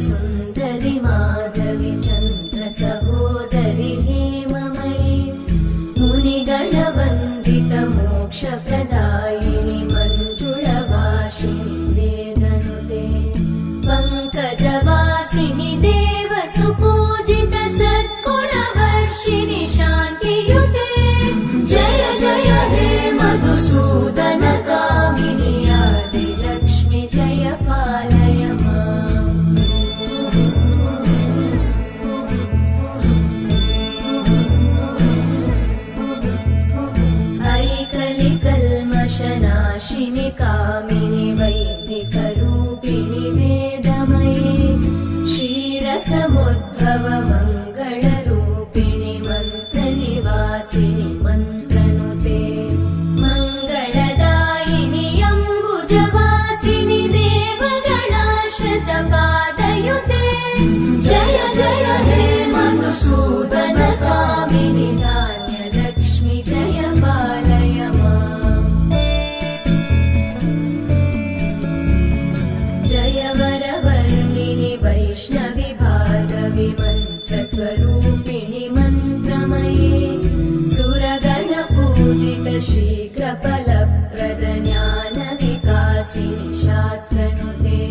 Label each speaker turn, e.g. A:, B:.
A: सुन्दरि माधवि चन्द्र सहोदरि हेममयि मुनिगणवन्दित मोक्षप्रदायिनि मञ्जुळभाषिणि वेदनुते पङ्कजवासिनि देवसुपूजित सद्गुणवर्षिणि शान्तियुते जय जय हे मधुसूदन कामिनि आदिलक्ष्मि जय पालय माम् ऐकलिकल्मषनाशिनि कामिनि वैदिकरूपिणि वेदमये क्षीरसमुद्भव मङ्गलरूपिणि मन्त्रनिवासिनि मन्त्रनुते मङ्गलदायिनि अम्बुजवासिनि देवगणाश्रितपादयुते जय जय हे मधुसूदन कामिनि धान्यलक्ष्मि जय पालय माम् जय वरवर्णिनि वैष्णवि भार्गवि मन्त्रस्वरूपिणि मन्त्रमये सुरगणपूजित शीघ्रफलप्रद ज्ञानविकासिनि शास्त्रनुते